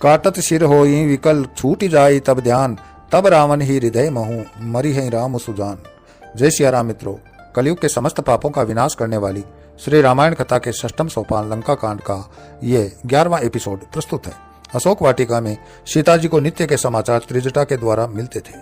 काटत सिर होई विकल छूट जाई तब ध्यान, तब रावण ही हृदय महू मरी है राम सुजान। जय सिया राम मित्रों, कलयुग के समस्त पापों का विनाश करने वाली श्री रामायण कथा के 6वें सोपान लंका कांड का ये 11वां एपिसोड प्रस्तुत है। अशोक वाटिका में सीता जी को नित्य के समाचार त्रिजटा के द्वारा मिलते थे।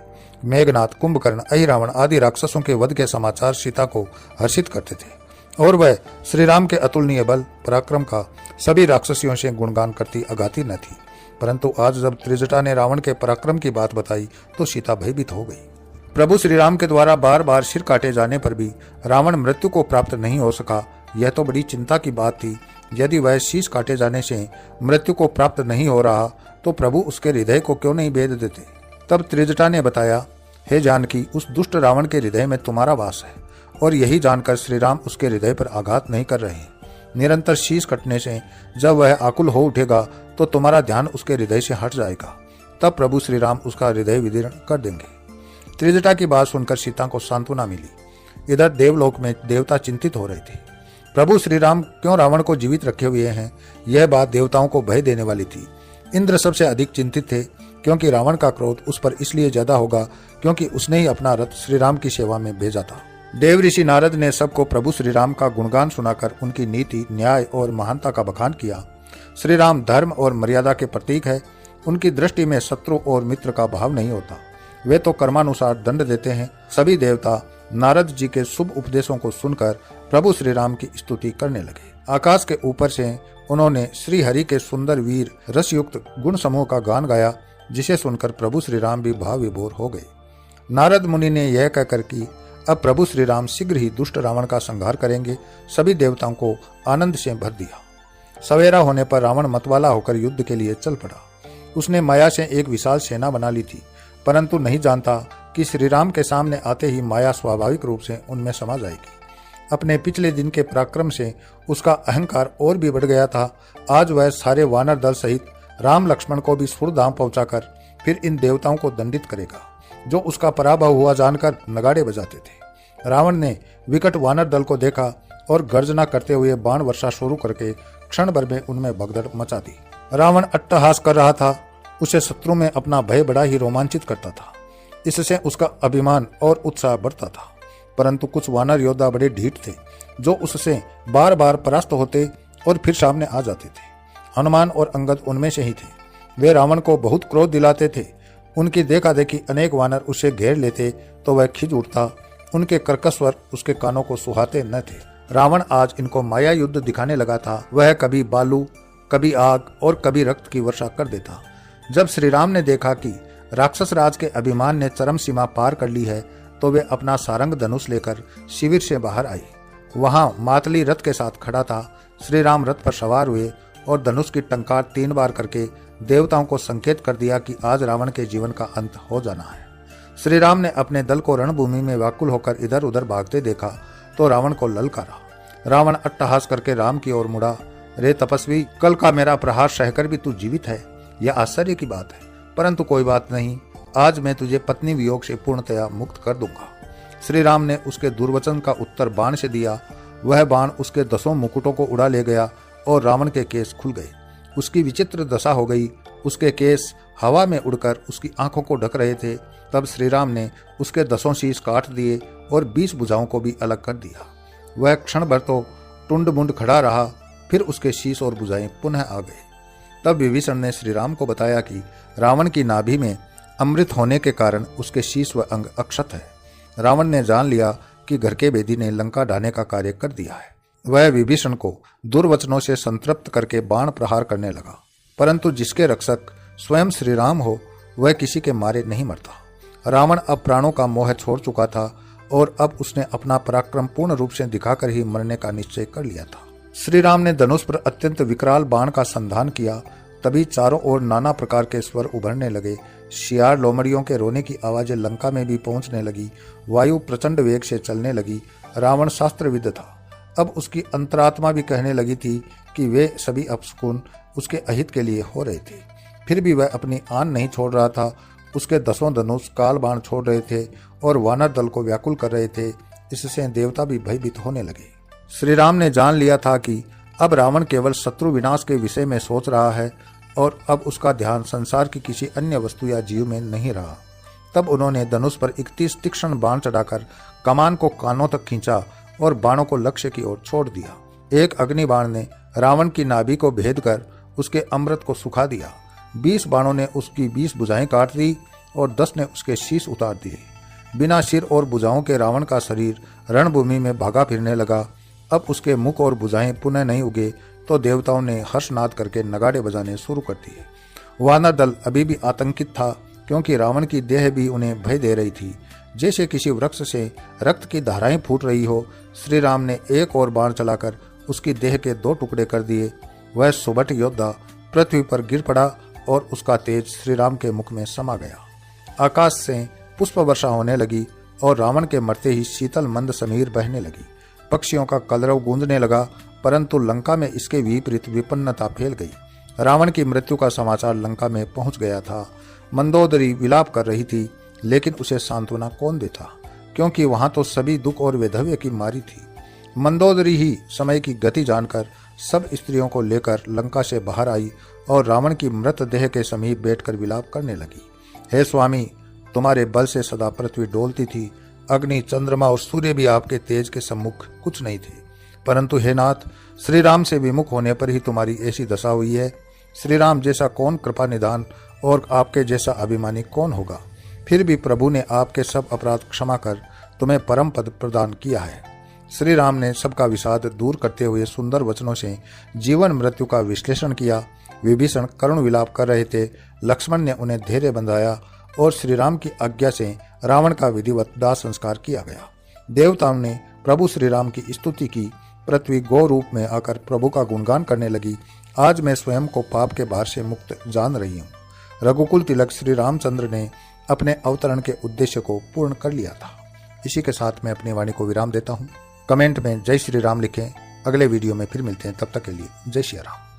मेघनाथ, कुंभकर्ण, अहिरावण आदि राक्षसों के वध के समाचार सीता को हर्षित करते थे और वह श्री राम के अतुलनीय बल पराक्रम का सभी राक्षसियों से गुणगान करती अगाती न थी। परंतु आज जब त्रिजटा ने रावण के पराक्रम की बात बताई तो सीता भयभीत हो गई। प्रभु श्री राम के द्वारा बार बार सिर काटे जाने पर भी रावण मृत्यु को प्राप्त नहीं हो सका, यह तो बड़ी चिंता की बात थी। यदि वह शीश काटे जाने से मृत्यु को प्राप्त नहीं हो रहा तो प्रभु उसके हृदय को क्यों नहीं भेद देते। तब त्रिजटा ने बताया, हे जानकी, उस दुष्ट रावण के हृदय में तुम्हारा वास है और यही जानकर श्री राम उसके हृदय पर आघात नहीं कर रहे हैं। निरंतर शीश कटने से जब वह आकुल हो उठेगा तो तुम्हारा ध्यान उसके हृदय से हट जाएगा, तब प्रभु श्री राम उसका हृदय विदीर्ण कर देंगे। त्रिजटा की बात सुनकर सीता को सांत्वना मिली। इधर देवलोक में देवता चिंतित हो रहे थे। प्रभु श्री राम क्यों रावण को जीवित रखे हुए हैं, यह बात देवताओं को भय देने वाली थी। इंद्र सबसे अधिक चिंतित थे क्योंकि रावण का क्रोध उस पर इसलिए ज्यादा होगा क्योंकि उसने ही अपना रथ श्री राम की सेवा में भेजा था। देव ऋषि नारद ने सबको प्रभु श्री राम का गुणगान सुनाकर उनकी नीति, न्याय और महानता का बखान किया। श्री राम धर्म और मर्यादा के प्रतीक है। उनकी दृष्टि में शत्रु और मित्र का भाव नहीं होता। वे तो कर्मानुसार दंड देते हैं। सभी देवता नारद जी के शुभ उपदेशों को सुनकर प्रभु श्री राम की स्तुति करने लगे। आकाश के ऊपर से उन्होंने श्री हरि के सुंदर वीर रसयुक्त गुण समूह का गान गाया, जिसे सुनकर प्रभु श्री राम भी भाव विभोर हो गए। नारद मुनि ने यह कहकर कि अब प्रभु श्री राम शीघ्र ही दुष्ट रावण का संहार करेंगे, सभी देवताओं को आनंद से भर दिया। सवेरा होने पर रावण मतवाला होकर युद्ध के लिए चल पड़ा। उसने माया से एक विशाल सेना बना ली थी, परंतु नहीं जानता कि श्री राम के सामने आते ही माया स्वाभाविक रूप से उनमें समा जाएगी। अपने पिछले दिन के पराक्रम से उसका अहंकार और भी बढ़ गया था। आज वह सारे वानर दल सहित राम लक्ष्मण को भी सुरधाम पहुंचाकर फिर इन देवताओं को दंडित करेगा, जो उसका पराभव हुआ जानकर नगाड़े बजाते थे। रावण ने विकट वानर दल को देखा और गर्जना करते हुए बाण वर्षा शुरू करके क्षण भर में उनमें भगदड़ मचा दी। रावण अट्टहास कर रहा था। उसे शत्रु में अपना भय बड़ा ही रोमांचित करता था। इससे उसका अभिमान और उत्साह बढ़ता था। परंतु कुछ वानर योद्धा बड़े ढीठ थे, जो उससे बार बार परास्त होते और फिर सामने आ जाते थे। हनुमान और अंगद उनमें से ही थे। वे रावण को बहुत क्रोध दिलाते थे। उनकी देखा देखी अनेक वानर उसे घेर लेते तो वह खिज उठता। उनके कर्कश स्वर उसके कानों को सुहाते न थे। रावण आज इनको माया युद्ध दिखाने लगा था। वह कभी बालू, कभी आग और कभी रक्त की वर्षा कर देता। जब श्री राम ने देखा कि राक्षस राज के अभिमान ने चरम सीमा पार कर ली है तो वे अपना सारंग धनुष लेकर शिविर से बाहर आई। वहां मातली रथ के साथ खड़ा था। श्री राम रथ पर सवार हुए और धनुष की टंकार 3 बार करके देवताओं को संकेत कर दिया कि आज रावण के जीवन का अंत हो जाना है। श्री राम ने अपने दल को रणभूमि में व्याकुल होकर इधर उधर भागते देखा तो रावण को ललकारा। रावण अट्टहास करके राम की ओर मुड़ा। रे तपस्वी, कल का मेरा प्रहार सहकर भी तू जीवित है, यह आश्चर्य की बात है। परंतु कोई बात नहीं, आज मैं तुझे पत्नी वियोग से पूर्णतया मुक्त कर दूंगा। श्री राम ने उसके दुर्वचन का उत्तर बाण से दिया। वह बाण उसके 10 मुकुटों को उड़ा ले गया और रावण के केस खुल गए। उसकी विचित्र दशा हो गई। उसके केस हवा में उड़कर उसकी आंखों को ढक रहे थे। तब श्री राम ने उसके 10 शीश काट दिए और 20 भुजाओं को भी अलग कर दिया। वह क्षण भर तो टुंड मुंड खड़ा रहा, फिर उसके शीश और भुजाएं पुनः आ गए। तब विभीषण ने श्री राम को बताया कि रावण की नाभि में अमृत होने के कारण उसके शीश व अंग अक्षत है। रावण ने जान लिया कि घर के भेदी ने लंका ढाने का कार्य कर दिया है। वह विभीषण को दुर्वचनों से संतृप्त करके बाण प्रहार करने लगा। परंतु जिसके रक्षक स्वयं श्री राम हो, वह किसी के मारे नहीं मरता। रावण अब प्राणों का मोह छोड़ चुका था और अब उसने अपना पराक्रम पूर्ण रूप से दिखाकर ही मरने का निश्चय कर लिया था। श्री राम ने धनुष पर अत्यंत विकराल बाण का संधान किया। तभी चारों ओर नाना प्रकार के स्वर उभरने लगे। शियार लोमड़ियों के रोने की आवाजें लंका में भी पहुंचने लगी। वायु प्रचंड वेग से चलने लगी। रावण शास्त्रविद था। अब उसकी अंतरात्मा भी कहने लगी थी कि वे सभी अपशकुन उसके अहित के लिए हो रहे थे। फिर भी वह अपनी आन नहीं छोड़ रहा था। उसके 10 धनुष काल बाण छोड़ रहे थे और वानर दल को व्याकुल कर रहे थे। इससे देवता भी भयभीत होने लगे। श्री राम ने जान लिया था कि अब रावण केवल शत्रु विनाश के विषय में सोच रहा है और अब उसका ध्यान संसार की किसी अन्य वस्तु या जीव में नहीं रहा। तब उन्होंने धनुष पर 31 तीक्ष्ण बाण चढ़ाकर कमान को कानों तक खींचा और बाणों को लक्ष्य की ओर छोड़ दिया। एक अग्नि बाण ने रावण की नाभि को भेद कर उसके अमृत को सुखा दिया। 20 बाणों ने उसकी 20 भुजाएं काट दी और 10 ने उसके शीश उतार दिए। बिना सिर और भुजाओं के रावण का शरीर रणभूमि में भागा फिरने लगा। अब उसके मुख और भुजाएं पुनः नहीं उगे तो देवताओं ने हर्षनाद करके नगाड़े बजाने शुरू कर दिए। वानर दल अभी भी आतंकित था, क्योंकि रावण की देह भी उन्हें भय दे रही थी। जैसे किसी वृक्ष से रक्त की धाराएं फूट रही हो, श्री राम ने एक और बाण चलाकर उसकी देह के 2 टुकड़े कर दिए। वह सुबट योद्धा पृथ्वी पर गिर पड़ा और उसका तेज श्री राम के मुख में समा गया। आकाश से पुष्प वर्षा होने लगी और रावण के मरते ही शीतल मंद समीर बहने लगी। पक्षियों का कलरव गूंजने लगा, परंतु लंका में इसके विपरीत विपन्नता फैल गई। रावण की मृत्यु का समाचार लंका में पहुंच गया था। मंदोदरी विलाप कर रही थी, लेकिन उसे सांत्वना कौन देता, क्योंकि वहां तो सभी दुख और वैधव्य की मारी थी। मंदोदरी ही समय की गति जानकर सब स्त्रियों को लेकर लंका से बाहर आई और रावण की मृत देह के समीप बैठकर विलाप करने लगी। हे स्वामी, तुम्हारे बल से सदा पृथ्वी डोलती थी। अग्नि, चंद्रमा और सूर्य भी आपके तेज के सम्मुख कुछ नहीं थे। परंतु हे नाथ, श्री राम से विमुख होने पर ही तुम्हारी ऐसी दशा हुई है। श्री राम जैसा कौन कृपा निदान और आपके जैसा अभिमानी कौन होगा। फिर भी प्रभु ने आपके सब अपराध क्षमा कर तुम्हें परम पद प्रदान किया है। श्री राम ने सबका विषाद दूर करते हुए सुंदर वचनों से जीवन मृत्यु का विश्लेषण किया। विभीषण करुण विलाप कर रहे थे। लक्ष्मण ने उन्हें धैर्य बंधाया और श्री राम की आज्ञा से रावण का विधिवत दाह संस्कार किया गया। देवताओं ने प्रभु श्री राम की स्तुति की। पृथ्वी गौ रूप में आकर प्रभु का गुणगान करने लगी। आज मैं स्वयं को पाप के भार से मुक्त जान रही हूँ। रघुकुल तिलक श्री रामचंद्र ने अपने अवतरण के उद्देश्य को पूर्ण कर लिया था। इसी के साथ मैं अपनी वाणी को विराम देता हूँ। कमेंट में जय श्री राम लिखें। अगले वीडियो में फिर मिलते हैं, तब तक के लिए जय श्री राम।